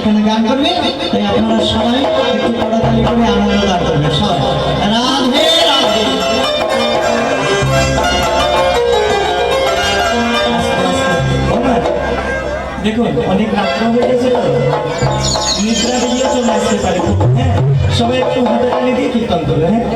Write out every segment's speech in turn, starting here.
এখানে গান করবে, তাই আপনারা সবাই একটু করতালি করে আনন্দ দান করবে সবাই। রাধে রাধে। দেখুন অনেক রাত্র হয়ে গেছে তো, নিদ্রা বেরিয়ে চলে আসতে পারে। হ্যাঁ, সবাই একটু হাতে তালি দিয়ে কীর্তন করবে। হ্যাঁ,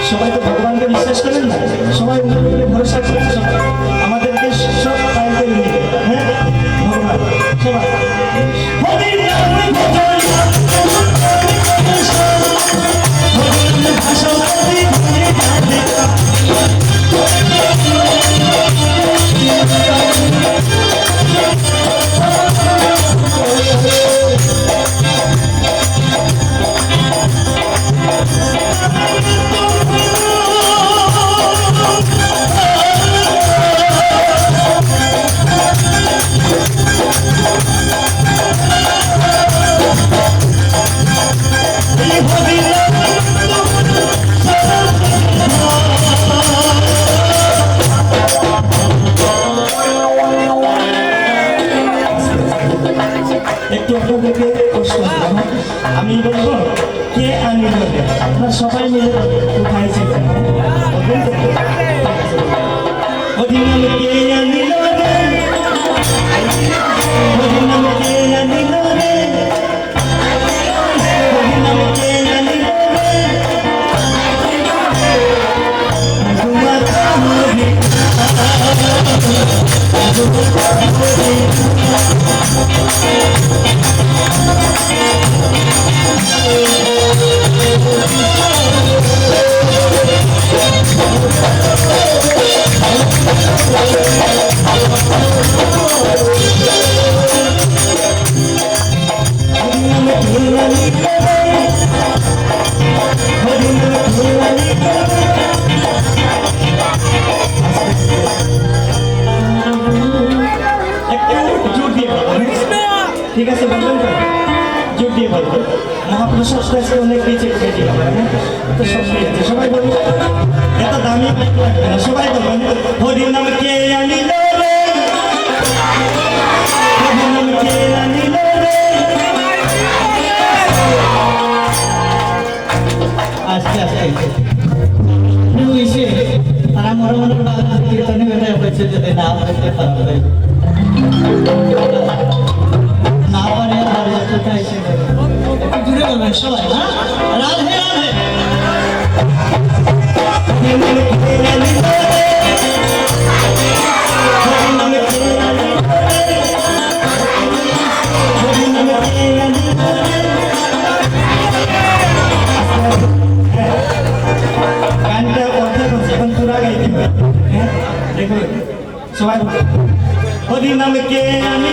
সবাই তো ভগবানকে বিশ্বাস করেন না, সবাই ভরসা করেন, আমাদেরকে সব পাইতে নিয়ে। হ্যাঁ, ভগবান সবাই আমি বলবো কে আনিল, আপনারা সবাই মিলে কোথায় ছিলেন? কে আনিল রে, কে আনিল রে, কে আনিল ঠিক আছে, বলবেন তো? যোগ দিয়ে বলবো। মহাপ্রসাদ আজকে অনেক বেঁচে খেয়েছি আমরা, হ্যাঁ, তো সব আছে। সবাই বলবো, এত দামি লাগবে না, সবাই বলবেন হরি নাম কে আনিল রে, হরি নাম কে আনিল রে। আস্তে আস্তে এসে তারা মনে মনে কীর্তনে বেড়ে হয়েছে যদি না হতে পারবে না পারে আর এতটা এসে একটু দূরে বলবেন সবাই হ্যাঁ রাধে রাধে গানটা অর্ধেক হচ্ছে এখন পুরা গাইতে হবে হ্যাঁ দেখুন সবাই হরি নামকে আমি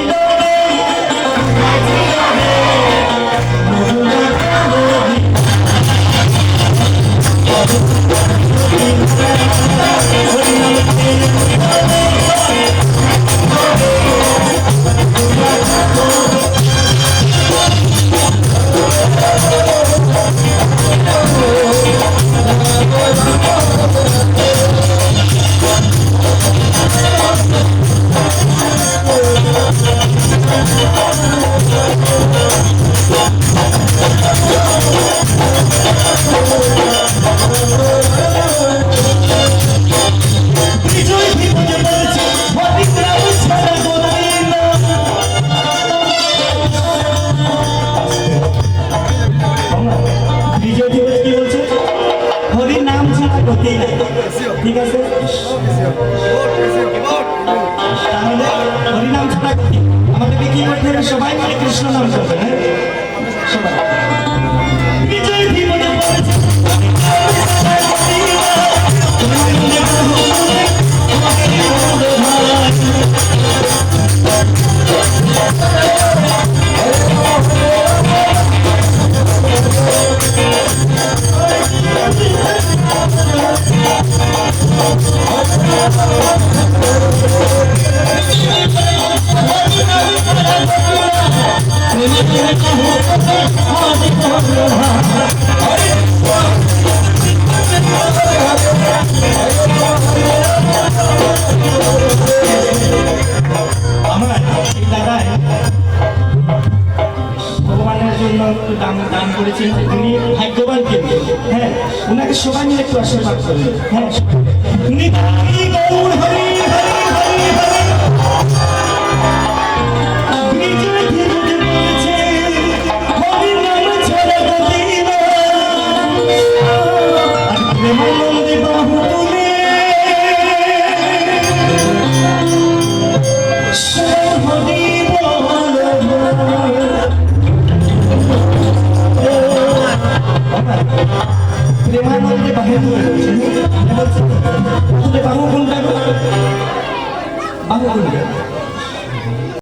বিজয় দিবস কি বলছে হরি নাম ছাড়া গতি নাই ঠিক আছে তাহলে হরি নাম ছাড়া গতি আমাদেরকে কি করতে হবে সবাই মিলে কৃষ্ণ নাম করবে হ্যাঁ সবাই বিজয় দিবস বলেছে ভগবানের জন্য একটু দান করেছেন উনি ভাগ্যবান কিন্তু হ্যাঁ ওনাকে সবাই মিলে একটু আশীর্বাদ করবেন হ্যাঁ উনি গৌর হরি হরি হরি হরি বিজয় দিবস বলেছে হরি নাম ছাড়া গতি নাই আর প্রেমানন্দে বাহু তুলে হরি প্রেমানন্দে বাহির হয়ে যাচ্ছে বাহু কোনটা বাহু কোনটা